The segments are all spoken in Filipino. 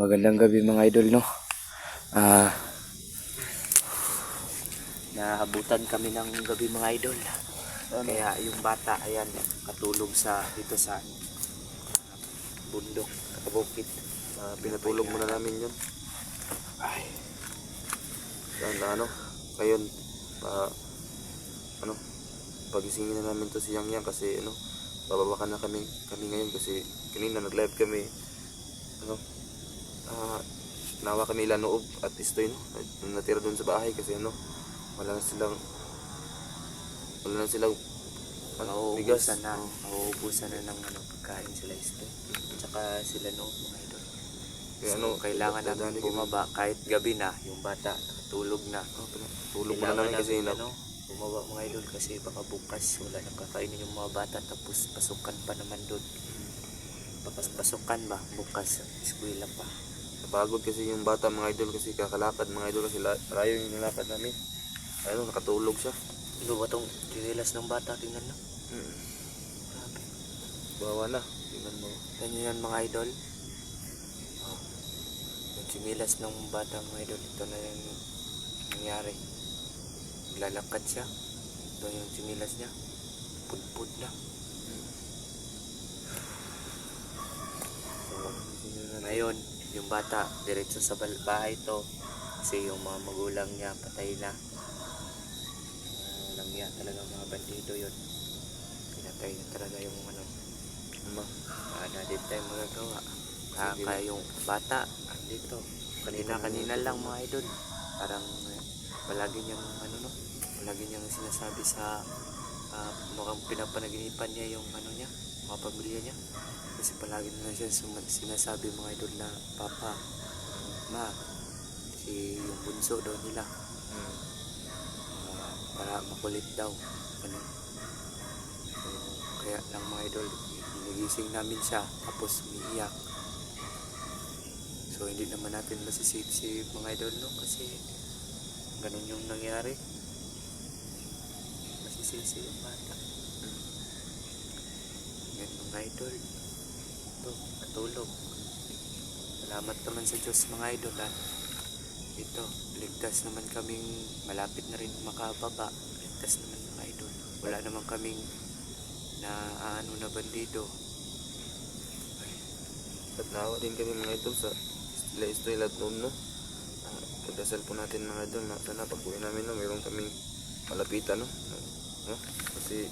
Magandang gabi mga idol, no? Nahabutan kami ng gabi mga idol. Kaya yung bata, ayan, katulog dito sa bundok, kabukit. Pinatulog muna namin yun. Ay, Sana ngayon, pagisingin na namin to si Yang Yang kasi bababa na kami ngayon kasi kanina nag-live kami, nawa kami ilan noob at istoy, natira doon sa bahay kasi wala na silang bigas. mauubusan na ng pagkain sila isto. Tsaka sila no mga idol. Kaya So, kailangan namin bumaba kahit gabi na, yung bata tulog na. Tulog muna namin kasi Bumaba mga idol kasi baka bukas wala nang kakainin yung mga bata tapos pasukan pa naman doon. Pasukan ba bukas, eskwela pa. napagod kasi yung bata mga idol kasi kakalakad mga idol kasi layo yung nilakad namin. Nakatulog siya. Ano ba tong chinelas ng bata? Tingnan na. Grabe. Bawa na. Tingnan mo. Ganyan yan mga idol. Yung chinelas ng bata mga idol. Ito na yung nangyari. Naglalakad siya. Ito yung chinelas niya. Pudpud na. So, ngayon, yung bata, diretso sa bahay to. Kasi yung mga magulang niya, patay na. Langya talaga mga bandido yun. Pinatay na talaga yung na din tayo magagawa. Kaya yung bata, andito. Kanina lang mga idol. Parang palagi niyang palagi niyang sinasabi sa mukhang pinapanaginipan niya yung niya, mga pamilya niya. Kasi palagi na siya sinasabi mga idol na papa, ma, yung bunso daw nila. Para makulit daw. So, kaya lang mga idol, nagising namin siya tapos umiiyak. So hindi naman natin masisisi mga idol, no? Kasi ganun yung nangyari. Masisisi yung bata. Yan mga idol. Ito, katulog. Salamat naman sa Diyos mga idol, ha? Ito, ligtas naman kaming malapit na rin makababa. Ligtas naman mga idol. Wala naman kaming na bandido. At nawa din kami mga idol sa istoy lahat noon, pagdasal po natin mga idol na sana pag uwi namin mayroon kaming malapitan, kasi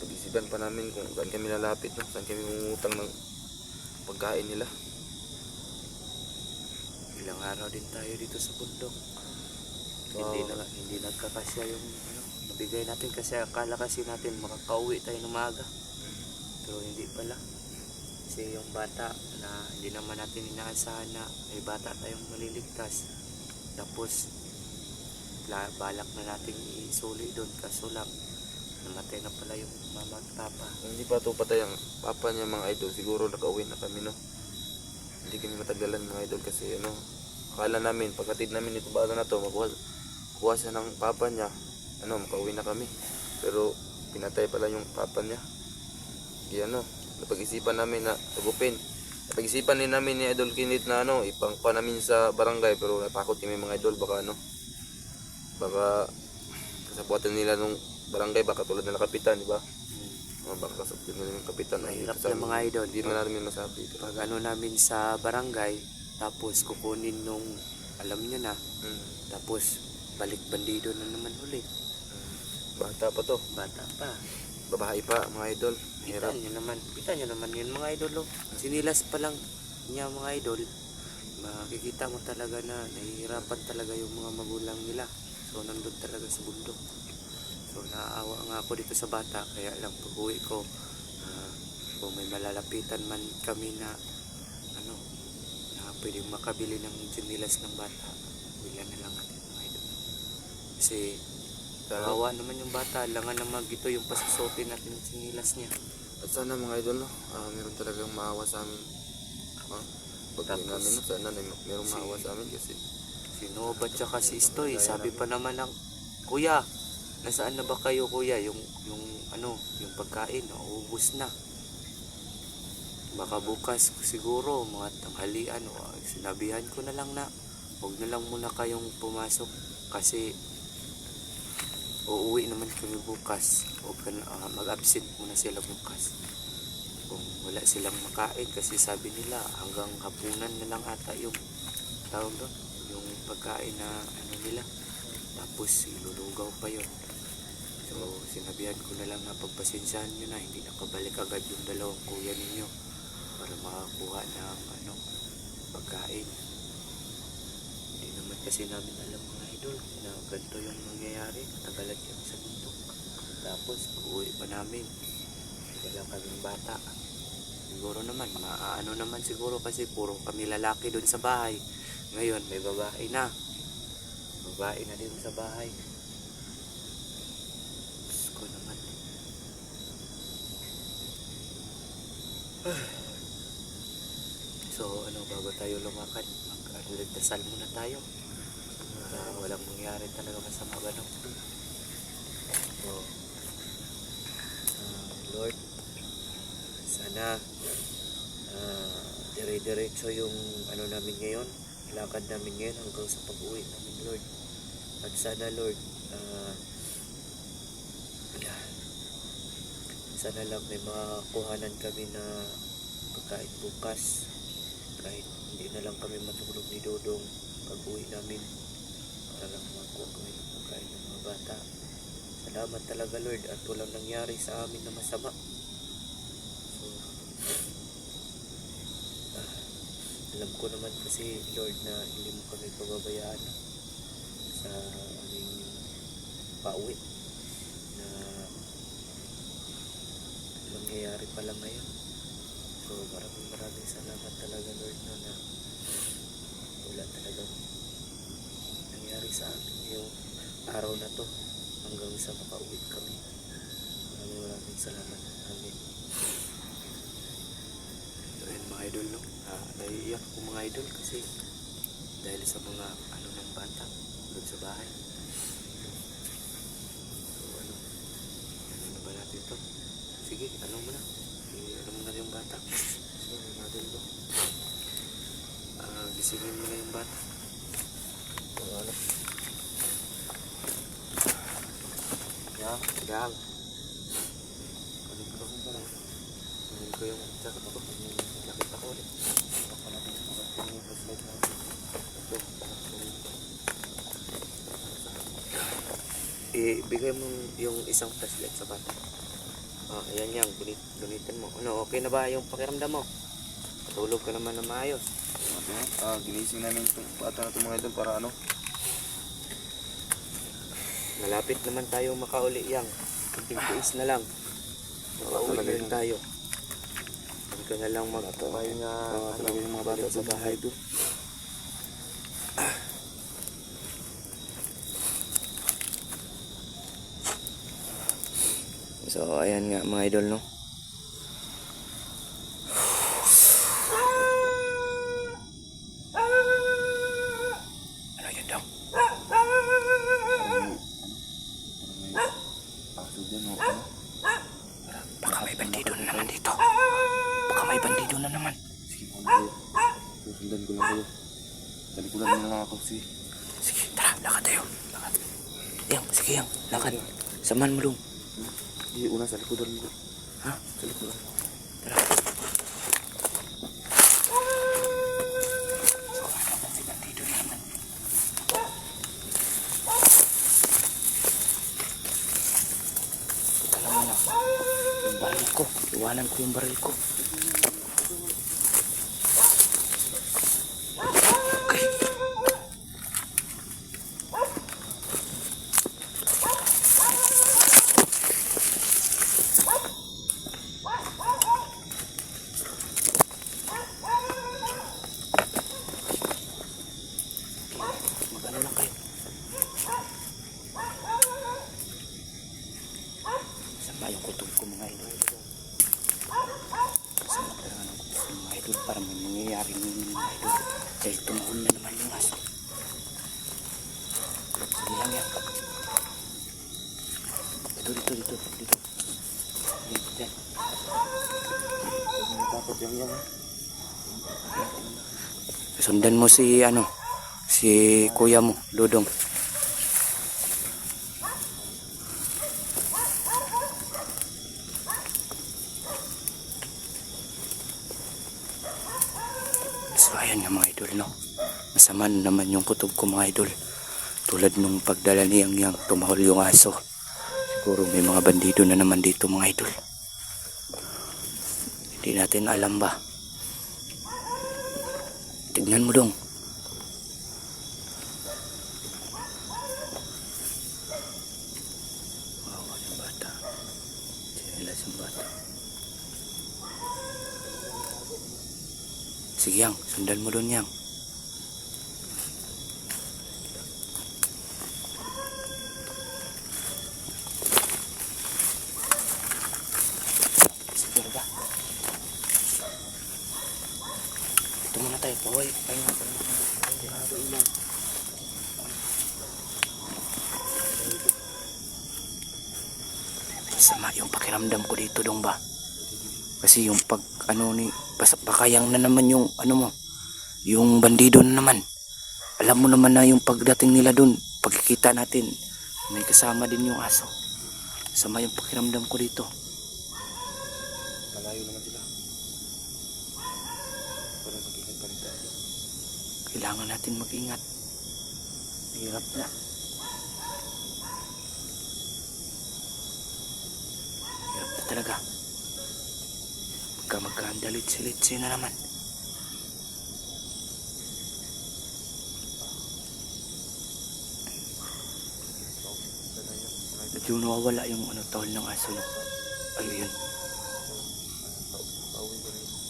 pag-isipan pa namin kung saan kami lalapit, saan kami mangungutang ng pagkain nila. Ilang araw din tayo dito sa bundok. Wow. Hindi nagkakasya yung nabigay natin kasi akala kasi natin makakauwi tayo ng maaga. Pero hindi pala. Kasi yung bata na hindi naman natin inaasahan na may bata tayong maliligtas. Tapos balak na natin isuli doon kaso lang namatay na pala yung mama at papa. Hindi pa ito patay ang papa niya mga idol, siguro nakauwi na kami, hindi kami matagalan mga idol kasi akala namin pagkatid namin ito bata na to kuha siya ng papa niya, makauwi na kami, pero pinatay pala yung papa niya. Kaya napag-isipan namin na tugupin. Napag-isipan din namin ni Idol Kinit na ipangpa namin sa barangay, pero natakot kami mga idol baka kasapuatan nila nung barangay, baka tulad nila kapitan, di ba? Baka kasapuatan nila yung kapitan. Mahirap na mga idol. Hindi na namin masabi. Pag namin sa barangay, tapos kukunin nung alam niyo na, tapos balik bandido na naman ulit. Bata pa to. Bata pa. Babae pa mga idol. Kita nyo naman yun mga idol. Sinilas pa lang niya mga idol. Makikita mo talaga na nahihirapan talaga yung mga magulang nila. So nandun talaga sa bundok. So naaawa nga ako dito sa bata. Kaya lang pag uwi ko, kung may malalapitan man kami na pwedeng makabili ng sinilas ng bata, bilan na lang natin mga idol. Kasi kawawa naman yung bata, langan na magito yung pasusutin natin ng sinilas niya. At sana mga idol, meron talagang maawa sa amin. Pag-uwi namin, sana meron maawa sa amin kasi si Nova tsaka si Istoy, sabi pa naman ng kuya, nasaan na ba kayo kuya? Yung pagkain, naubos na. baka bukas siguro mga tanghalian o sinabihan ko na lang na huwag na lang muna kayong pumasok kasi uuwi naman kami bukas. Huwag ka na, mag-absent muna sila bukas kung wala silang makain kasi sabi nila hanggang hapunan na lang ata yung tawag doon, yung pagkain na ano nila, tapos ilulugaw pa yon. So sinabihan ko na lang na pagpasensyahan nyo na hindi nakabalik agad yung dalawang kuya ninyo para makakuha ng ano, pagkain. Hindi naman kasi namin alam mga idol na ganito yung mangyayari, tagalan kami sa bundok tapos uuwi pa namin, wala kaming bata. Siguro naman maaano naman siguro kasi puro kami lalaki doon sa bahay. Ngayon may babae na din sa bahay. Diyos ko naman. So ano, bago tayo lumakad, magdasal muna tayo para walang mangyari talaga masama ba, no? So Lord, sana dire-diretso yung ano namin ngayon, lakad namin ngayon hanggang sa pag-uwi namin, Lord. At sana Lord, sana lang may makakuhanan kami na pagkain bukas, kahit hindi na lang kami matulog ni Dodong pag-uwi namin, para lang makakuha kami ng pagkain ng mga bata. Salamat talaga Lord at walang nangyari sa amin na masama. So alam ko naman kasi Lord na hindi mo kami pababayaan sa aming pauwi na mangyayari pa lang ngayon. So maraming salamat talaga Lord na wala talagang nangyari sa amin yung araw na to hanggang sa makauwi kami. Maraming salamat. Amen. So yun mga idol, no? Naiiyak ko mga idol kasi dahil sa mga ano ng bata doon sa bahay. So ano ba natin ito? Sige, ano mo na? Ano mo na yung bata? So mga idol, no? Gisingin mo na yung bata. Ano? Gang. Kunin ko yung jacket ko. Nakita ko ulit. Ibigay mo yung isang flashlight sa bata. Ayan yan. Gunitin mo. Ano, okay na ba yung pakiramdam mo? Tulog ka naman na maayos. Ginising namin itong bata na itong mga idol para ano. Malapit naman tayo makauli yang. Tiis na lang. Makauwi na rin tayo. Huwag ka na lang magpapahinga yung mga bata sa bahay doon. So ayan nga mga idol, no? Ano yun daw? Baka may bandido na naman dito. Baka may bandido na naman. Sige mo kayo. Susundan ko lang kayo. Talikulan mo na lang ako. Sige, tara, lakad tayo. Lakad. Yang, sige yang, lakad. Samahan mo Lung. Hindi, una sa likudan mo. Ha? Sa likudan. Tara. Yung baril ko. Iwanan ko yung baril ko. Okay. Mag-ano lang kayo. Saan ba yung kutob ko mga idol? Saan ba talaga ng kutob ko mga idol para may mangyayari ng mga idol? Dahil tumahon na naman yung aso. Sige lang yan. Dito. Dito. Dyan. Huwag mo natapos takot yang ha. Sundan mo si ano, si kuya mo, Dudong. So ayan nga mga idol, no. Masama na naman yung kutob ko mga idol. Tulad nung pagdala niyang yang tumahol yung aso. Siguro may mga bandido na naman dito mga idol. Hindi natin alam ba. Tignan mo dong. Wow, yung bata. Sinilas yung bata. Sige yang, sundan mo dun yang. Sige ba? Ito muna tayo. Paway. Ay nga. Sama yung pakiramdam ko dito dong ba? Kasi yung pag ano ni pakayang na naman yung ano mo, yung bandido na naman. Alam mo naman na yung pagdating nila dun, pagkikita natin, may kasama din yung aso. Sama yung pakiramdam ko dito. Malayo naman sila. Para mag-ingat pa rin tayo. Kailangan natin mag-ingat. Hirap na. Hirap na talaga. Magkahandalit-silitsi na naman. Medyo nawawala yung ano, tahol ng aso. No? Ayun.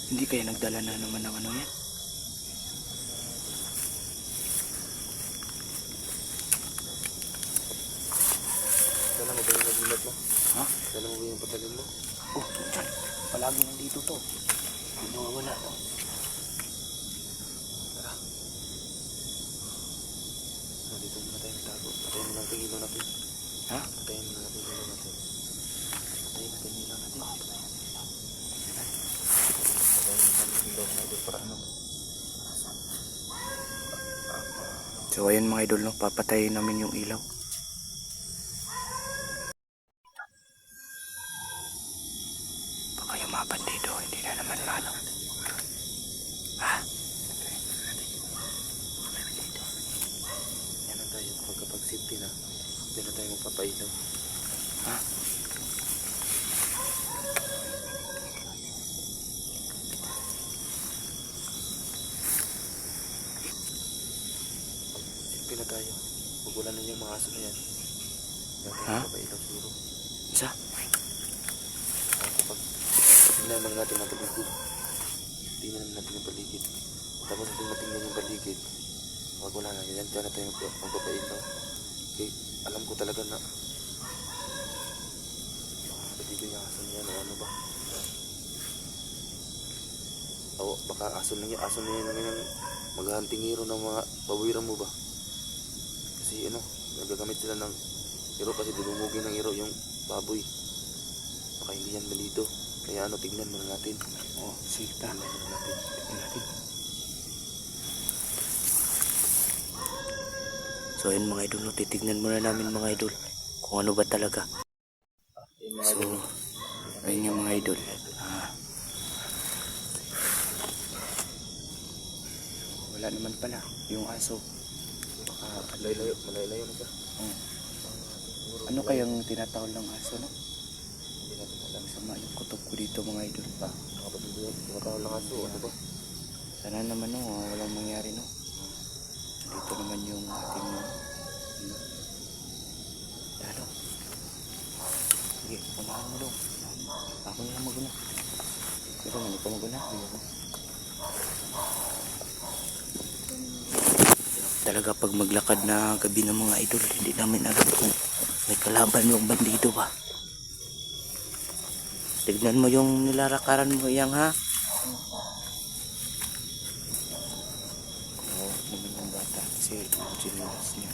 Hindi kaya nagdala na naman ng ano yan? Dala mo ba yung nagulat mo? Ha? Dala mo ba yung patalin mo? Oh, dyan. Palagi nandito to. Hindi nawawala to. Tara. Dito muna tayo magtago. Patayin mo lang ito ilaw natin. Ha? Patayin mo lang ito ilaw natin. Patayin natin ilaw natin. Patayin mo lang ilaw natin para ano. So ayan mga idol, no? Papatayin namin yung ilaw. Baka yung mga bandido, hindi na naman ano. Ha? Yan na tayo. Pagkapag safety na, hindi na tayo magpapailaw. Ha? Safety na tayo. Huwag wala na yung mga aso na yan. Hindi na tayo Ha? magpapailaw siguro. Isa? Kapag tingnan naman natin ang paligid. Tingnan naman natin ang paligid. Tapos natin matingnan yung paligid. Huwag wala na. Yan na tayo magpapailaw. Okay, alam ko talaga na paligid yung aso niya o ano ba. O baka aso na yan naman yung maghahunting hero ng mga pawiran mo ba. Kasi ano, nagagamit sila ng hero kasi dinumugin ng hero yung baboy. Baka hindi yan malito. Kaya ano, tignan muna natin. Oh, sige ta. Tignan muna natin. Tignan natin. So ayun mga idol, no? Titignan muna namin mga idol kung ano ba talaga. So, ayun yung mga idol. Wala naman pala yung aso. Baka Malayo na siya. ano kayang tinatawag ng aso, no? Hindi natin alam. Sama yung kutob ko dito mga idol pa. Kapatid yun, tumatawag lang aso. Ano ba? Sana naman no, walang mangyari no. Dito naman yung ating dalo. Sige, unahan mo dong. Ako na lang maguna. Pero ano pa maguna? Talaga pag maglakad na gabi ng mga idol, hindi namin alam kung may kalaban yung bandido ba. Tignan mo yung nilarakaran mo yang ha. Oo, naman yung bata kasi yung chinelas niya.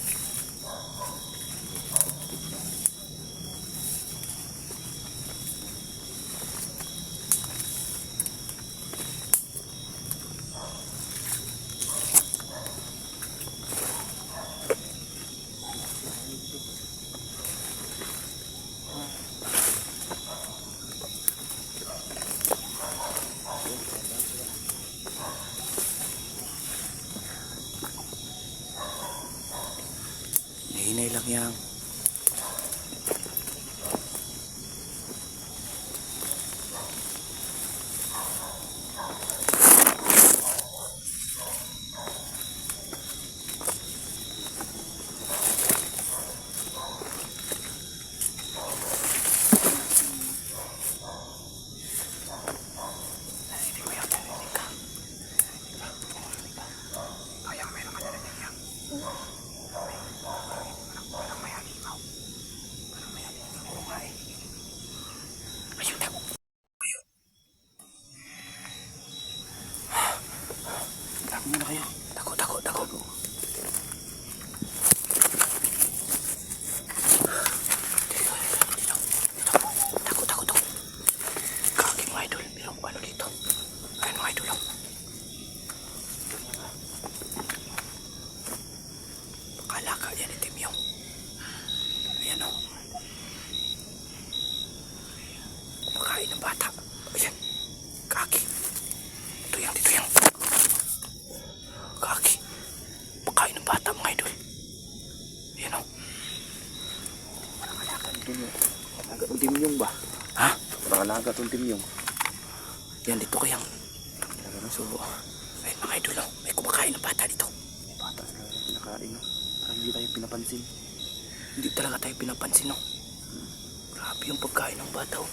Yang. Takot muna kayo. Takot. Takot. Kaki mga idol. Meron ko ano dito. Ayun mga idol. Pakalaka yan itim yung. Ayan o. Makain ng bata. Ayan. Kaki. Dito yan. Kaki. Makain ng bata mga idol. Ayan o. Parang alaga ng timyong ba? Ha? Parang alaga ng timyong. Yan dito kayang. So, ayun mga idol o. May kumakain ng bata dito. May bata sila pinakain, no? Parang hindi tayo pinapansin. Hindi talaga tayo pinapansin no. Grabe yung pagkain ng bata oh.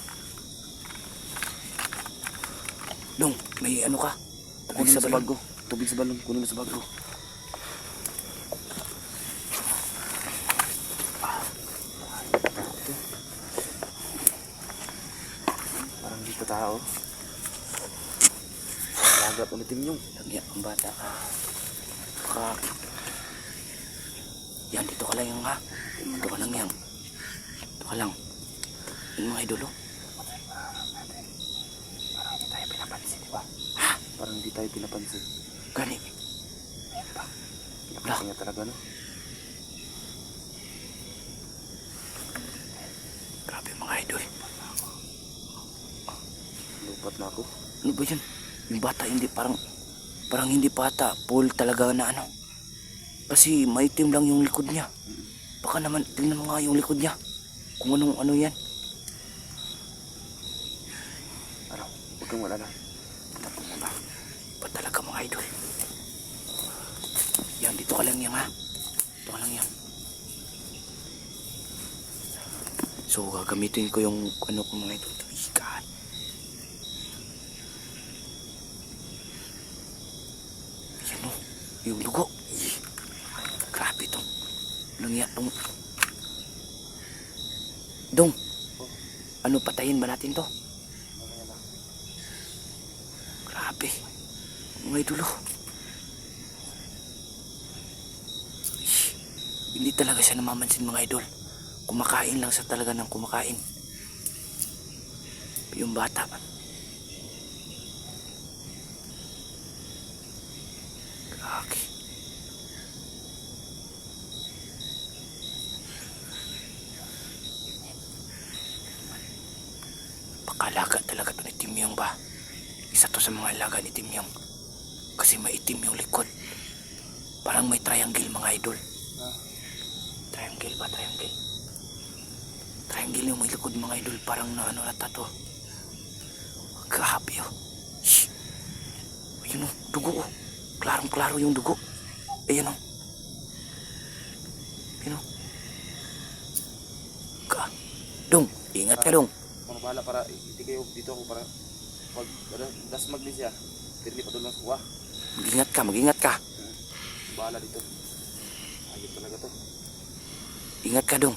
Dong, may ano ka? Kunin Sa sa balon. bago. Tubig sa balon. Kunin mo sa bago. Parang dito tao. Alaga pa ng timyong. Lagyan ang bata ka. Kaki. Yan, dito ka lang yung ha. Dito ka lang yan. Dito ka lang. Yung mga idol oh. Parang hindi tayo pinapansin, di ba? Ha? Parang hindi tayo pinapansin. Gani. Ayan ba? Pinapansin niya talaga, no? Grabe mga idol. Lupat na ako. Ano ba yan? Yung bata hindi parang hindi bata. Full talaga na ano. Kasi maitim lang yung likod niya. Baka naman tingnan mo nga yung likod niya. Kung anong ano yan. Ano? Huwag kang wala na. Tapos na ba? Ba talaga mga idol? Yan, dito ka lang yan ha. Dito ka lang yan. So, gagamitin ko yung ano ko mga idol. Ikan. Yan o. Yung dugo. Grabe itong. Nangyat tong. Dong. Ano, patayin ba natin to? Grabe. Mga idol oh. Hindi talaga siya namamansin mga idol. Kumakain lang siya talaga ng kumakain. Yung bata. Grabe. Pakalaga talaga to ni Timyong ba? Isa to sa mga alaga ni Timyong. Kasi maitim yung likod. Parang may triangle mga idol. Triangle ba? Triangle. Triangle yung may likod mga idol. Parang na ano nata to. Grabe oh. Shhh. Ayun oh. Dugo oh. Klarong klaro yung dugo. Ayun oh. Ayun oh. Dong. Ingat ka dong. Mga bahala para hindi kayo dito ako para pag dasmag din siya. Pirli pa doon sa kuha. Mag-ingat ka. Bahala dito. Ayun talaga to. Ingat ka dong.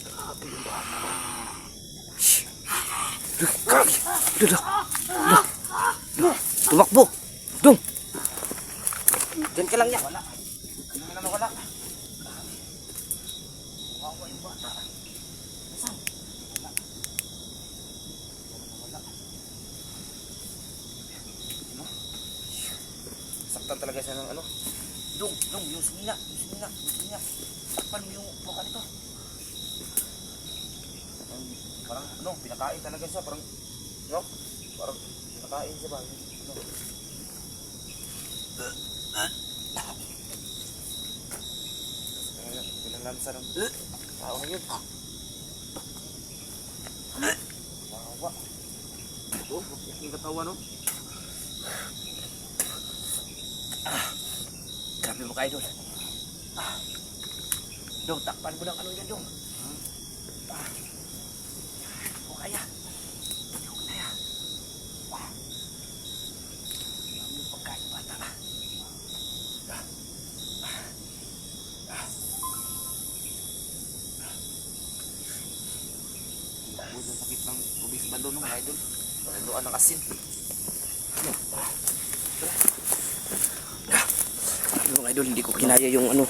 Grabe yung bata. Shhh. Kaki. Tumakbo. Dong. Diyan ka lang yan. Wala. Ano na nawala? Kawawa yung bata. Saan? Saktan talaga siya ng ano. Dong, yung sumina. Takpan mo yung buka nito. Parang ano, pinakain talaga siya. Parang, no? Parang pinakain siya ba? Ano? Nalansa ng tao na yun. Bawa. Oh, yung katawan, no? Grabe mo ka, idol. Dong, takpan mo ng ano yan, Dong. O kaya. Hindi ko kaya. Dami yung pagkain, bata. Bakit ang sakit ng tubig sa balon, no, mga idol? Naluan ng asin. Grabe mo, idol. Hindi ko kinaya yung ano.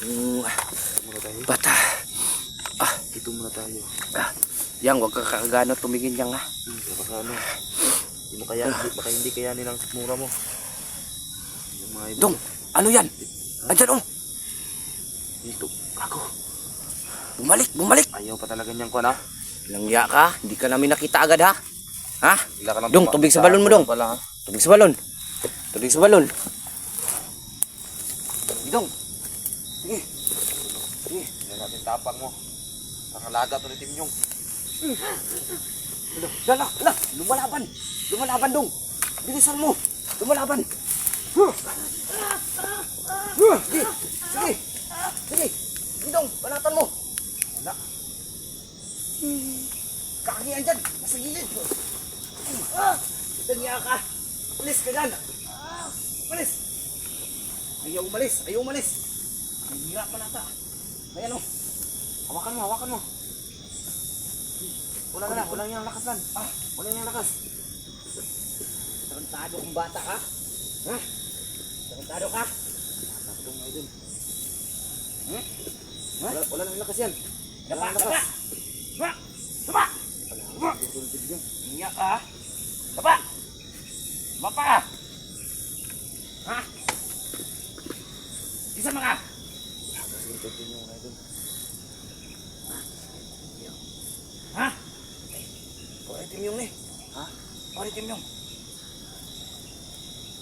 Yung Dito muna tayo. bata. Dito muna tayo. Yang, huwag ka kakagano tumingin yang, ha. Baka ano. Baka hindi kaya nilang mura mo. Yung mga idol. Dong, ano yan? Andyan, oh. Dito. Ako. Bumalik. Ayaw pa talaga niyang kuha na. Langya ka. Hindi ka namin nakita agad, ha. Ha? Bigla ka lang Dong, tubig sa balon mo, Dong. Pala, ha? Tubig sa balon. Tubig sa balon. Dong. Sige. Sige. Hindi natin tapang mo. Nakalaga to ni Tim Yung. Lala. Lumalaban. Lumalaban, Dong. Bilisan mo. Lumalaban. Sige. Sige. Sige. Sige, Dong. Banatan mo. Wala. Kaki andyan. Nasa gilid. Tanya ka. Umalis ka dyan. Umalis. Ayaw umalis. Ang hirap pa nata. Ayan, oh. Hawakan mo. Wala niyang lakas lan. Wala niyang lakas. Tarantado kong bata ka. Ha? Tarantado ka. Ito mga idol. Ha? Wala nang lakas yan. Dapa. Iyak ka. Dapa. Dapa ka. Ha? Isa mga. Ito din yung mga idol. Ha? Paritim yung ni. Ha? Paritim yung.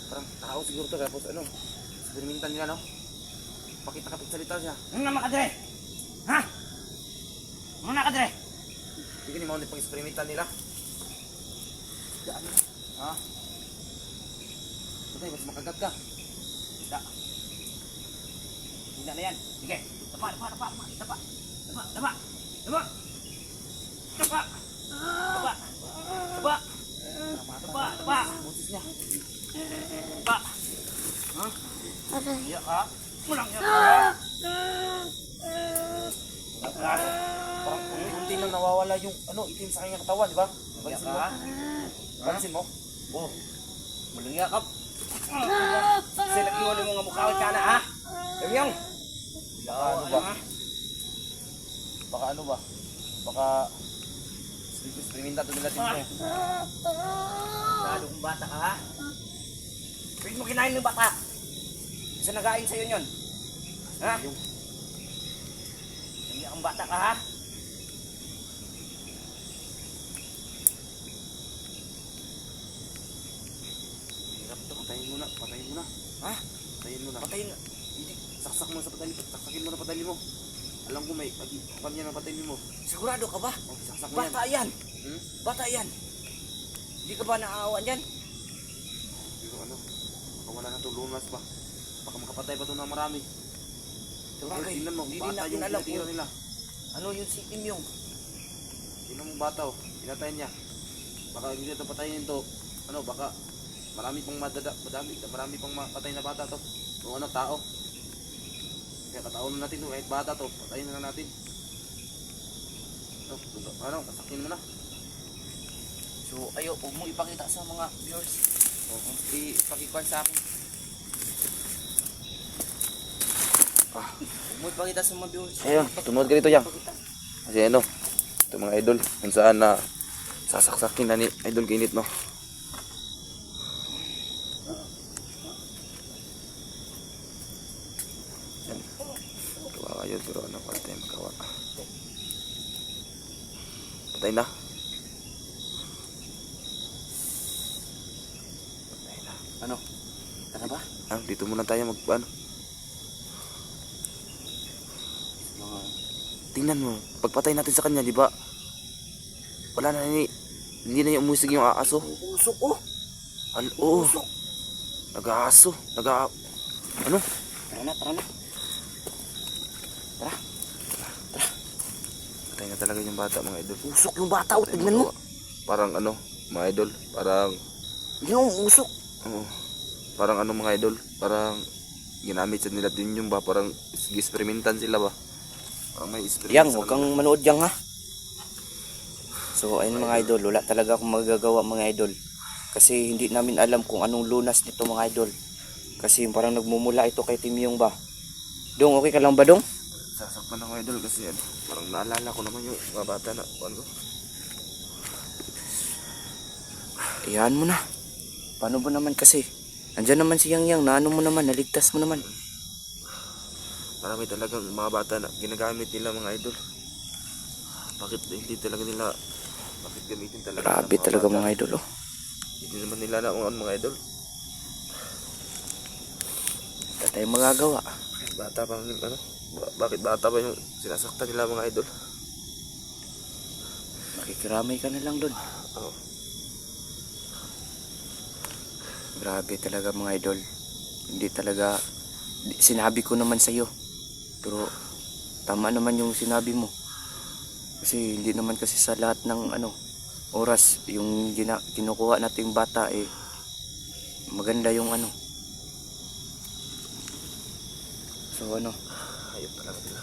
Parang tao siguro to. Tapos ano, eksperimentan nila, no? Pakita kapit salita siya. Ano na makadre? Ha? Ano na kadre? Hindi ni Mount pang-eksperimentan nila. Ha? Patay, mas makagat ka. Tidak. Tidak na yan. Sige. Dapa. Boses niya. Dapa. Ha? Iyak ka. Mulang iyak ka. Parang unti lang nawawala yung ano, itim sa kanyang katawan, di ba? Iyak Pansin mo? ka. Pansin mo? Oh. Mulang iyak ka. Sila iwan yung mga mukha ka na, ha? Yung. Baka ano ba? Baka ano ba? Baka experimenta to nila din mo. Masyado kong bata ka, ha? Pwede mo kinain ng bata. Isa nagain sa'yo yun. Ha? Hindi kang bata ka, ha? Hirap to, patayin mo na. Ha? Patayin mo na. Patayin na. Hindi, saksak mo sa patali. Saksakin mo na patali mo. Alam ko may pagyan na patayin mo. Sigurado ka ba? Oh, saksak mo yan. Bata yan. Hmm? Bata yan. Hindi ka ba naaawan yan? Pero ano, baka wala na to, lunas pa. Baka makapatay pa to ng marami. Sabagay, Tingnan mo, hindi bata natin yung alam tinitira kung nila. ano yung si Tim yung. Tingnan mo bata, oh. Pinatay niya. Baka hindi ito patayin to. Ano, baka marami pang marami pang mapatay na bata to. O ano, tao. Kaya kataon na natin to, kahit bata to, patayin na natin. Ano, kasakin mo na. So, ayo, huwag mo ipakita sa mga viewers. Ipakikuan sa akin. Huwag mo ipakita sa mga viewers. Ayun, tumunod ka dito, Yang. Kasi ano, ito mga idol, kung saan na sasaksakin na ni Idol Kinit, no? Yan. Kawawa yun, pero ano, wala tayong magawa. Patay na. Patay na. Ano? Tara ba? Dito muna tayo ano. tingnan mo, pagpatay natin sa kanya, di ba? Wala na hindi na yung umusig yung aaso. Usok oh. Oo. Nag-aaso. Ano? Tara na. Patay na talaga yung bata, mga idol. Usok yung bata, oh. Tignan mo. Parang ano, mga idol, parang Yung usok. oo. Parang ano, mga idol, parang ginamit sa nila din yung ba, parang experimentan sila ba? Parang may experiment Yang, sa huwag kang kanila. manood yang ha. So ayun mga idol, wala talaga akong magagawa mga idol. Kasi hindi namin alam kung anong lunas nito mga idol. Kasi parang nagmumula ito kay Timyong ba. Dong, okay ka lang ba dong? Sasakpan ako, idol, kasi ano, parang naalala ko naman yung mga bata na ano. Iyan mo na. Paano ba naman kasi? Andyan naman si Yang na ano mo naman, naligtas mo naman. Marami talagang mga bata na ginagamit nila, mga idol. Bakit hindi talaga nila, bakit gamitin talaga Grabe ng talaga bata? mga idol oh. Hindi naman nila na kung ano, mga idol. Wala tayong magagawa. Bata pa yung ano, bakit bata pa yung sinasaktan nila, mga idol? Makikiramay ka na lang doon. Oo. Grabe talaga mga idol. Hindi talaga, sinabi ko naman sa iyo. Pero tama naman yung sinabi mo. Kasi hindi naman kasi sa lahat ng ano oras yung kinukuha nating bata eh maganda yung ano. So ano, Ayop talaga nila.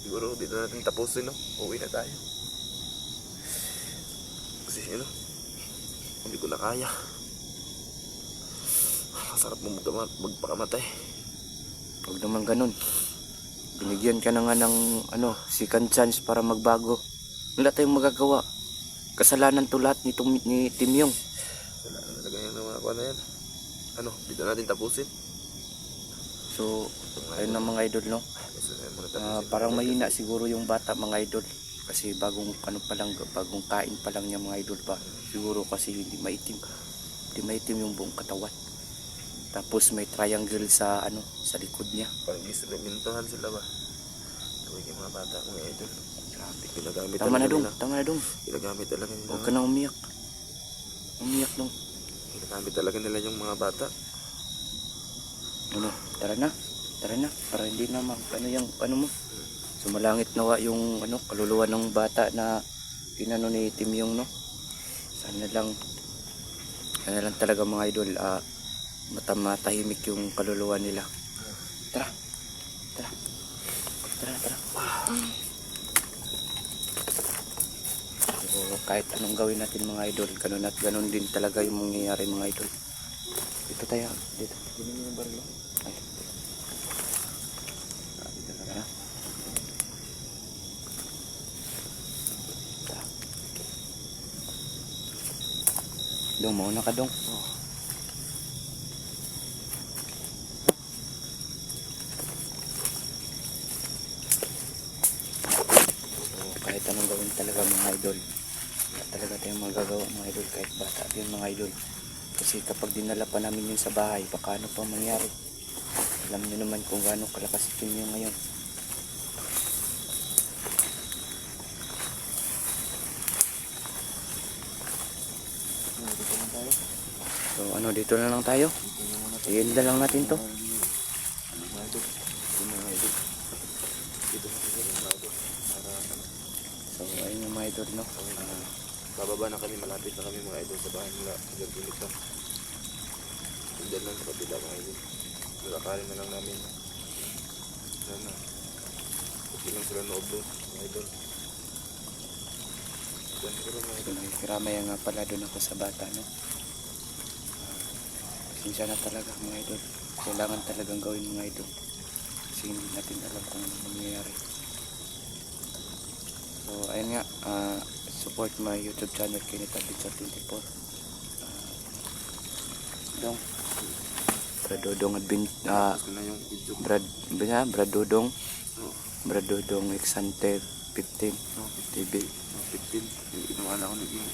Siguro dito natin tapusin, no? Uwi na tayo. Kasi ano, hindi ko na kaya. Masarap mo magpakamatay. huwag naman ganun. Binigyan ka na nga ng ano, second chance para magbago. Wala tayong magagawa. Kasalanan to lahat ni Timyong. Wala na talaga yung mga kuha na yan. Ano, dito natin tapusin. So ayun na mga idol no. Gusto na muna tapusin. Parang mahina siguro yung bata mga idol. Kasi bagong ano pa lang, bagong kain pa lang niya mga idol pa. Siguro kasi hindi maitim. Hindi maitim yung buong katawan. Tapos may triangle sa ano, sa likod niya. Parang gisrementohan sila ba? Tuwag yung mga bata, mga idol. Grabe, ginagamit Tama na talaga dong, nila. tama na dong. Ginagamit talaga nila. Huwag ka na umiyak. Umiyak dong. Ginagamit talaga nila yung mga bata. Ano, tara na. Tara na, para hindi na ano yung ano mo. Sumalangit nawa yung ano, kaluluwa ng bata na inano ni Timyong no. Sana lang talaga mga idol matahimik yung kaluluwa nila. Tara. So, kahit anong gawin natin mga idol, ganun at ganun din talaga yung mangyayari mga idol. Dito tayo, dito. Ginin mo yung barilo. Ay. Tara. Dong, mauna ka dong. So, kahit anong gawin talaga mga idol, wala talaga tayong magagawa mga idol, kahit bata din mga idol. Kasi kapag dinala pa namin yun sa bahay, baka ano pa mangyari. Alam nyo naman kung gaano kalakas ito nyo ngayon. Dito lang tayo. So ano, dito na lang tayo. I-end na lang natin to. Mga idol. Mga idol. Dito na tayo, mga idol. Para ano. So ayun yung mga idol no. Bababa na kami, malapit na kami, mga idol, sa bahay nila. Nagpilit lang. Diyan lang sa kapila, mga idol. Lalakarin na lang namin. Sana. Okay lang sila noob doon, mga idol. Diyan siguro, mga idol. Nakikiramay nga pala doon ako sa bata no. Pasensya na talaga mga idol. Kailangan talagang gawin mga idol. Kasi hindi natin alam kung ano mangyayari. So ayun nga, support my YouTube channel Kinita Pizza 24. Dong. Brad Dodong Gusto na yung video ko. Brad Dodong. Oo. Brad Dodong Exante 15 No, TV. 15. Inuwan ako naging.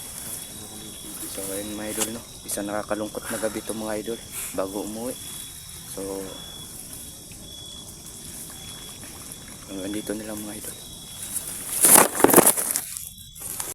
So ayun mga idol no. Isang nakakalungkot na gabi to mga idol bago umuwi. So andito na lang mga idol.